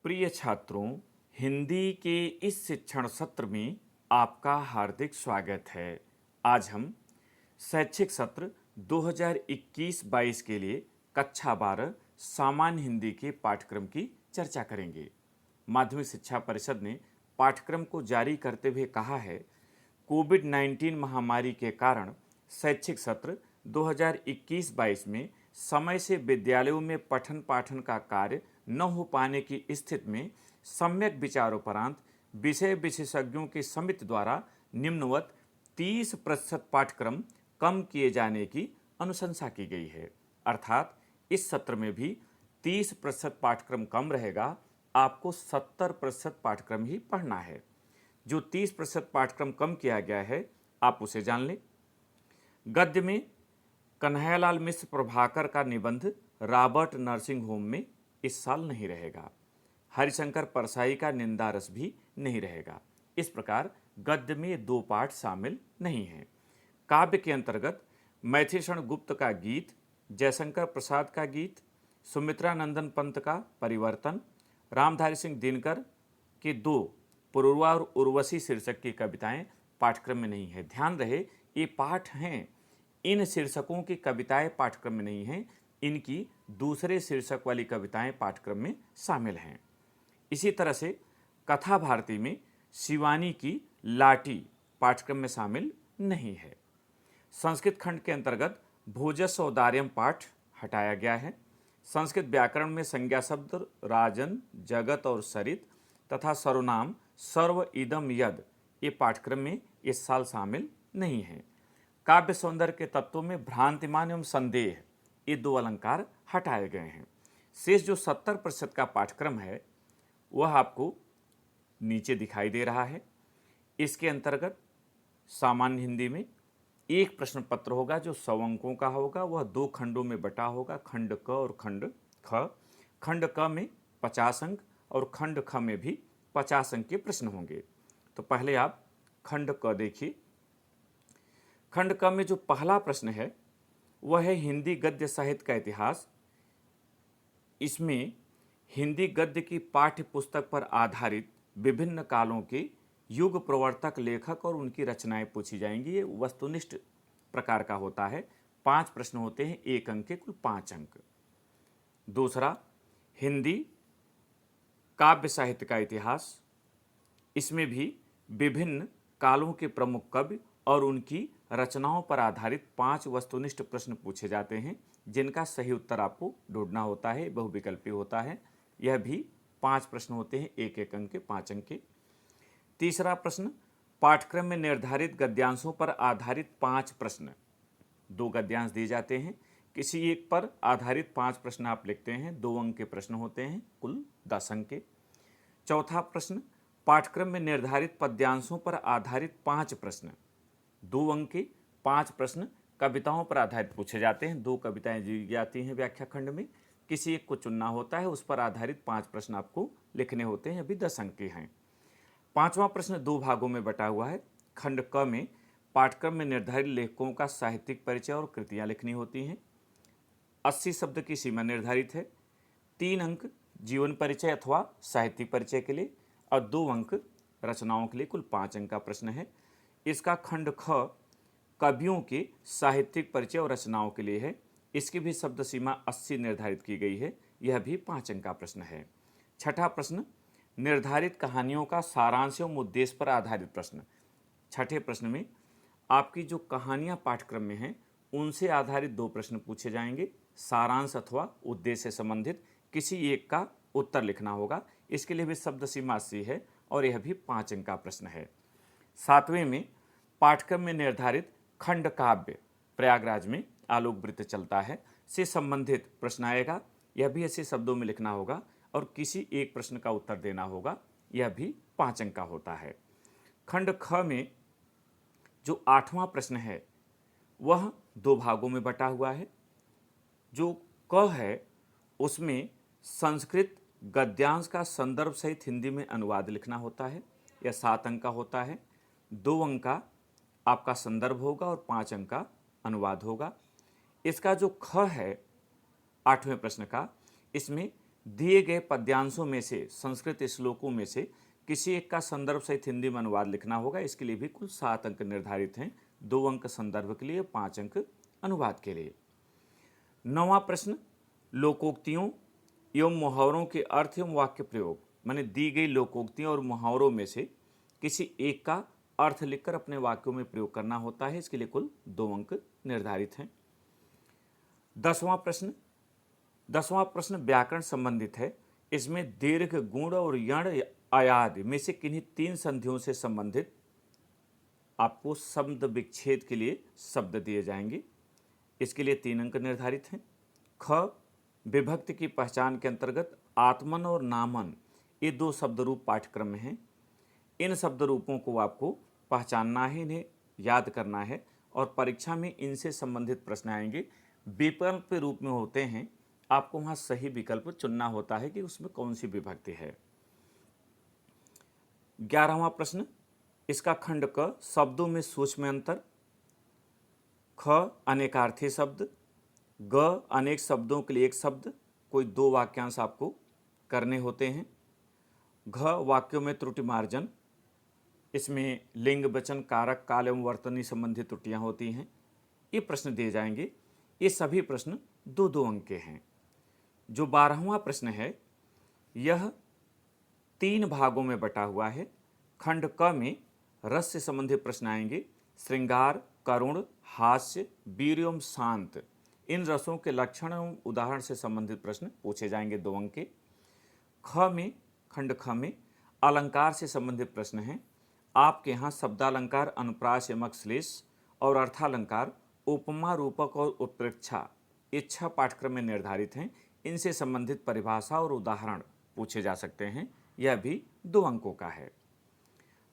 प्रिय छात्रों, हिंदी के इस शिक्षण सत्र में आपका हार्दिक स्वागत है। आज हम शैक्षिक सत्र 2021-22 के लिए कक्षा 12 सामान्य हिंदी के पाठ्यक्रम की चर्चा करेंगे। माध्यमिक शिक्षा परिषद ने पाठ्यक्रम को जारी करते हुए कहा है, कोविड-19 महामारी के कारण शैक्षिक सत्र 2021-22 में समय से विद्यालयों में पठन पाठन का कार्य न हो पाने की स्थिति में सम्यक विचारोपरांत विषय विशेषज्ञों की समिति द्वारा निम्नवत 30% पाठ्यक्रम कम किए जाने की अनुशंसा की गई है। अर्थात इस सत्र में भी 30% पाठ्यक्रम कम रहेगा, आपको 70% पाठ्यक्रम ही पढ़ना है। जो 30% पाठ्यक्रम कम किया गया है, आप उसे जान लें। गद्य में कन्हैयालाल मिश्र प्रभाकर का निबंध रॉबर्ट नर्सिंग होम में इस साल नहीं रहेगा। हरिशंकर परसाई का निंदा रस भी नहीं रहेगा। इस प्रकार गद्य में 2 पाठ शामिल नहीं हैं। काव्य के अंतर्गत मैथिलीशरण गुप्त का गीत, जयशंकर प्रसाद का गीत, सुमित्रा नंदन पंत का परिवर्तन, रामधारी सिंह दिनकर के 2 पुरुरवा और उर्वशी शीर्षक की कविताएं पाठ्यक्रम में नहीं है। ध्यान रहे, ये पाठ हैं, इन शीर्षकों की कविताएं पाठ्यक्रम में नहीं हैं, इनकी दूसरे शीर्षक वाली कविताएं पाठ्यक्रम में शामिल हैं। इसी तरह से कथा भारती में शिवानी की लाठी पाठ्यक्रम में शामिल नहीं है। संस्कृत खंड के अंतर्गत भोजस्व औदार्यम पाठ हटाया गया है। संस्कृत व्याकरण में संज्ञा शब्द राजन, जगत और सरित तथा सर्वनाम सर्व इदम यद ये पाठ्यक्रम में इस साल शामिल नहीं है। काव्य सौंदर्य के तत्वों में भ्रांतिमान एवं संदेह ये 2 अलंकार हटाए गए हैं। शेष जो 70% का पाठ्यक्रम है वह आपको नीचे दिखाई दे रहा है। इसके अंतर्गत सामान्य हिंदी में एक प्रश्न पत्र होगा जो 100 अंकों का होगा। वह 2 खंडों में बटा होगा, खंड क और खंड ख। खंड क में 50 अंक और खंड ख में भी 50 अंक के प्रश्न होंगे। तो पहले आप खंड क देखिए। खंड क में जो पहला प्रश्न है वह है हिंदी गद्य साहित्य का इतिहास। इसमें हिंदी गद्य की पाठ्य पुस्तक पर आधारित विभिन्न कालों के युग प्रवर्तक लेखक और उनकी रचनाएं पूछी जाएंगी। ये वस्तुनिष्ठ प्रकार का होता है। 5 प्रश्न होते हैं, 1 अंक के कुल 5 अंक। दूसरा, हिंदी काव्य साहित्य का इतिहास। इसमें भी विभिन्न कालों के प्रमुख कवि और उनकी रचनाओं पर आधारित 5 वस्तुनिष्ठ प्रश्न पूछे जाते हैं, जिनका सही उत्तर आपको ढूंढना होता है, बहुविकल्पी होता है। यह भी 5 प्रश्न होते हैं, 1-1 अंक के, 5 अंक के। तीसरा प्रश्न, पाठ्यक्रम में निर्धारित गद्यांशों पर आधारित 5 प्रश्न। 2 गद्यांश दिए जाते हैं, किसी एक पर आधारित 5 प्रश्न आप लिखते हैं। 2 अंक के प्रश्न होते हैं, कुल 10 अंक के। चौथा प्रश्न, पाठ्यक्रम में निर्धारित पद्यांशों पर आधारित 5 प्रश्न। 2 अंक के 5 प्रश्न कविताओं पर आधारित पूछे जाते हैं। 2 कविताएं दी जाती हैं व्याख्या खंड में, किसी एक को चुनना होता है, उस पर आधारित 5 प्रश्न आपको लिखने होते हैं। अभी 10 अंक के हैं। 5वां प्रश्न 2 भागों में बटा हुआ है। खंड क में पाठ्यक्रम में निर्धारित लेखकों का साहित्यिक परिचय और कृतियां लिखनी होती हैं। 80 शब्द की सीमा निर्धारित है। 3 अंक जीवन परिचय अथवा साहित्यिक परिचय के लिए और 2 अंक रचनाओं के लिए, कुल 5 अंक का प्रश्न है। इसका खंड ख कवियों के साहित्यिक परिचय और रचनाओं के लिए है। इसकी भी शब्द सीमा 80 निर्धारित की गई है। यह भी 5 अंक का प्रश्न है। छठा प्रश्न, निर्धारित कहानियों का सारांश एवं उद्देश्य पर आधारित प्रश्न। छठे प्रश्न में आपकी जो कहानियां पाठ्यक्रम में हैं उनसे आधारित 2 प्रश्न पूछे जाएंगे। सारांश अथवा उद्देश्य से संबंधित किसी एक का उत्तर लिखना होगा। इसके लिए भी शब्द सीमा 80 है और यह भी 5 अंक का प्रश्न है। 7वें में पाठ्यक्रम में निर्धारित खंड काव्य प्रयागराज में आलोक वृत्त चलता है से संबंधित प्रश्न आएगा। यह भी ऐसे शब्दों में लिखना होगा और किसी एक प्रश्न का उत्तर देना होगा। यह भी 5 अंक का होता है। खंड ख में जो 8वां प्रश्न है वह 2 भागों में बटा हुआ है। जो क है उसमें संस्कृत गद्यांश का संदर्भ सहित हिंदी में अनुवाद लिखना होता है। यह 7 अंक का होता है। 2 अंक का आपका संदर्भ होगा और 5 अंक का अनुवाद होगा। इसका जो ख है 8वें प्रश्न का, इसमें दिए गए पद्यांशों में से, संस्कृत श्लोकों में से किसी एक का संदर्भ सहित हिंदी में अनुवाद लिखना होगा। इसके लिए भी कुल 7 अंक निर्धारित हैं, 2 अंक संदर्भ के लिए, 5 अंक अनुवाद के लिए। 9वां प्रश्न, लोकोक्तियों एवं मुहावरों के अर्थ एवं वाक्य प्रयोग, माने दी गई लोकोक्तियों और मुहावरों में से किसी एक का अर्थ लिखकर अपने वाक्यों में प्रयोग करना होता है। इसके लिए कुल 2 अंक निर्धारित हैं। 10वां प्रश्न व्याकरण संबंधित है। इसमें दीर्घ, गुण और यण आयाद में से किन्हीं 3 संधियों से संबंधित आपको शब्द विच्छेद के लिए शब्द दिए जाएंगे। इसके लिए 3 अंक निर्धारित हैं। ख, विभक्ति की पहचान के अंतर्गत आत्मन और नामन ये 2 शब्द रूप पाठ्यक्रम में हैं। इन शब्द रूपों को आपको पहचानना है, इन्हें याद करना है और परीक्षा में इनसे संबंधित प्रश्न आएंगे। विकल्प के रूप में होते हैं, आपको वहाँ सही विकल्प चुनना होता है कि उसमें कौन सी विभक्ति है। 11वां प्रश्न, इसका खंड क, शब्दों में सूक्ष्म अंतर। ख, अनेकार्थी शब्द। ग, अनेक शब्दों के लिए एक शब्द, कोई 2 वाक्यांश आपको करने होते हैं। घ, वाक्यों में त्रुटि मार्जन, इसमें लिंग, वचन, कारक, काल एवं वर्तनी संबंधित त्रुटियां होती हैं। ये प्रश्न दिए जाएंगे। ये सभी प्रश्न 2-2 अंक के हैं। जो 12वां प्रश्न है, यह 3 भागों में बटा हुआ है। खंड क में रस से संबंधित प्रश्न आएंगे। श्रृंगार, करुण, हास्य, वीर एवं शांत, इन रसों के लक्षण एवं उदाहरण से संबंधित प्रश्न पूछे जाएंगे, 2 अंक के। खंड ख में अलंकार से संबंधित प्रश्न हैं। आपके यहाँ शब्दालंकार, अनुप्रास, यमक, श्लेष और अर्थालंकार, उपमा, रूपक और उत्प्रेक्षा ये 6 पाठ्यक्रम में निर्धारित हैं। इनसे संबंधित परिभाषा और उदाहरण पूछे जा सकते हैं। यह भी 2 अंकों का है।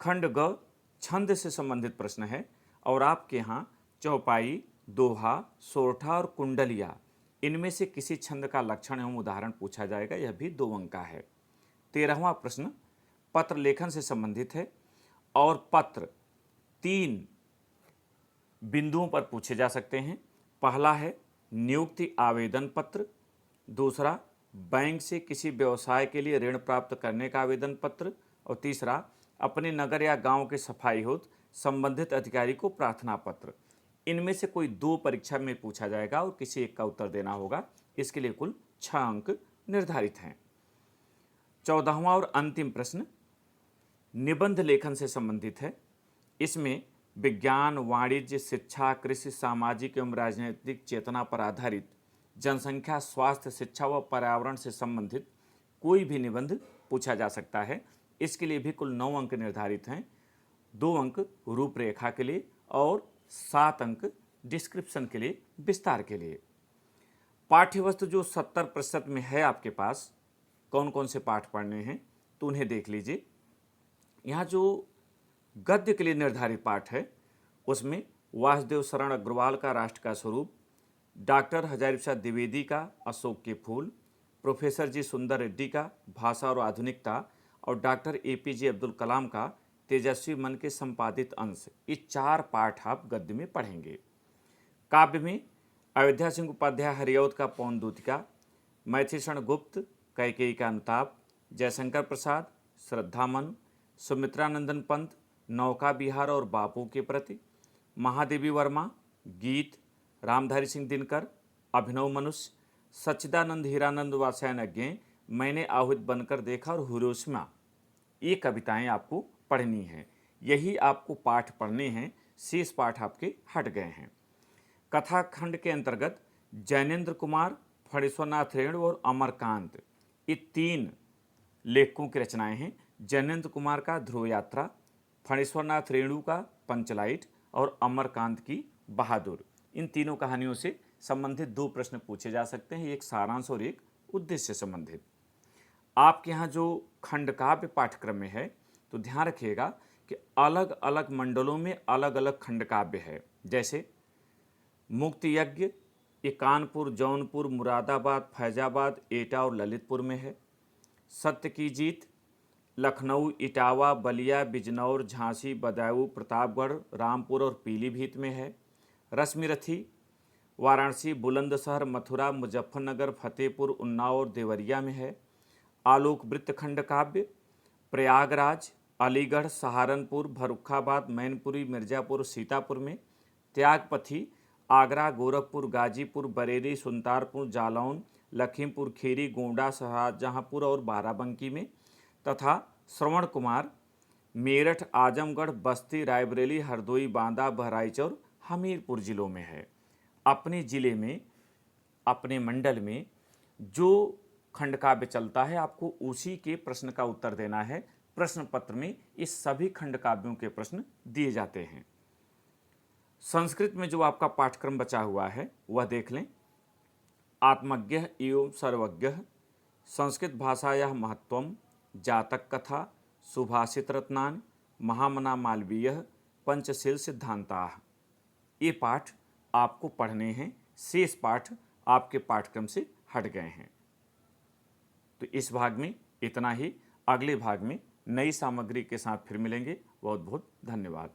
खंड ग, छंद से संबंधित प्रश्न है और आपके यहाँ चौपाई, दोहा, सोरठा और कुंडलिया इनमें से किसी छंद का लक्षण एवं उदाहरण पूछा जाएगा। यह भी 2 अंक का है। 13वां प्रश्न पत्र लेखन से संबंधित है और पत्र 3 बिंदुओं पर पूछे जा सकते हैं। पहला है नियुक्ति आवेदन पत्र, दूसरा बैंक से किसी व्यवसाय के लिए ऋण प्राप्त करने का आवेदन पत्र और तीसरा अपने नगर या गांव के सफाई हेतु संबंधित अधिकारी को प्रार्थना पत्र। इनमें से कोई 2 परीक्षा में पूछा जाएगा और किसी एक का उत्तर देना होगा। इसके लिए कुल 6 अंक निर्धारित हैं। 14वां और अंतिम प्रश्न निबंध लेखन से संबंधित है। इसमें विज्ञान, वाणिज्य, शिक्षा, कृषि, सामाजिक एवं राजनीतिक चेतना पर आधारित जनसंख्या, स्वास्थ्य, शिक्षा व पर्यावरण से संबंधित कोई भी निबंध पूछा जा सकता है। इसके लिए भी कुल 9 अंक निर्धारित हैं, 2 अंक रूपरेखा के लिए और 7 अंक डिस्क्रिप्शन के लिए, विस्तार के लिए। पाठ्यवस्तु जो 70% में है आपके पास, कौन कौन से पाठ पढ़ने हैं तो उन्हें देख लीजिए। यहाँ जो गद्य के लिए निर्धारित पाठ है उसमें वासुदेव शरण अग्रवाल का राष्ट्र का स्वरूप, डॉक्टर हजारी प्रसाद द्विवेदी का अशोक के फूल, प्रोफेसर जी सुंदर रेड्डी का भाषा और आधुनिकता और डॉक्टर APJ अब्दुल कलाम का तेजस्वी मन के संपादित अंश, ये 4 पाठ आप गद्य में पढ़ेंगे। काव्य में अयोध्या सिंह उपाध्याय हरिऔध का पौन दूतिका, मैथिलीशरण गुप्त कैकेयी का अनुताप, जयशंकर प्रसाद श्रद्धामन, सुमित्रानंदन पंत नौका विहार और बापू के प्रति, महादेवी वर्मा गीत, रामधारी सिंह दिनकर अभिनव मनुष्य, सच्चिदानंद हीरानंद वात्स्यायन अज्ञेय मैंने आहुत बनकर देखा और हिरोशिमा, ये कविताएं आपको पढ़नी हैं। यही आपको पाठ पढ़ने हैं, शेष पाठ आपके हट गए हैं। कथा खंड के अंतर्गत जैनेन्द्र कुमार, फणीश्वरनाथ रेणु और अमरकांत ये 3 लेखकों की रचनाएं हैं। जैनेन्द्र कुमार का ध्रुव यात्रा, फणीश्वरनाथ रेणु का पंचलाइट और अमरकांत की बहादुर, इन तीनों कहानियों से संबंधित 2 प्रश्न पूछे जा सकते हैं, एक सारांश और एक उद्देश्य से संबंधित। आपके यहाँ जो खंड काव्य पाठ्यक्रम में है तो ध्यान रखिएगा कि अलग अलग मंडलों में अलग अलग खंड काव्य है। जैसे मुक्ति यज्ञ ये कानपुर, जौनपुर, मुरादाबाद, फैजाबाद, एटा और ललितपुर में है। सत्य की जीत लखनऊ, इटावा, बलिया, बिजनौर, झांसी, बदायूं, प्रतापगढ़, रामपुर और पीलीभीत में है। रश्मिरथी वाराणसी, बुलंदशहर, मथुरा, मुजफ्फरनगर, फतेहपुर, उन्नाव और देवरिया में है। आलोक वृत्त खंड काव्य, प्रयागराज, अलीगढ़, सहारनपुर, फर्रुखाबाद, मैनपुरी, मिर्जापुर, सीतापुर में, त्यागपथी, आगरा, गोरखपुर, गाजीपुर, बरेली, सुल्तानपुर, जालौन, लखीमपुर खीरी, गोंडा, शाहजहांपुर और बाराबंकी में, तथा श्रवण कुमार, मेरठ, आजमगढ़, बस्ती, रायबरेली, हरदोई, बांदा, बहराइच और हमीरपुर जिलों में है। अपने जिले में, अपने मंडल में जो खंड काव्य चलता है आपको उसी के प्रश्न का उत्तर देना है। प्रश्न पत्र में इस सभी खंड काव्यों के प्रश्न दिए जाते हैं। संस्कृत में जो आपका पाठ्यक्रम बचा हुआ है वह देख लें। आत्मज्ञ एवं सर्वज्ञ, संस्कृत भाषायाः महत्वम, जातक कथा, सुभाषित रत्नान, महामना मालवीय, पंचशील सिद्धांताः। ये पाठ आपको पढ़ने हैं, शेष पाठ आपके पाठ्यक्रम से हट गए हैं। तो इस भाग में इतना ही। अगले भाग में नई सामग्री के साथ फिर मिलेंगे। बहुत बहुत धन्यवाद।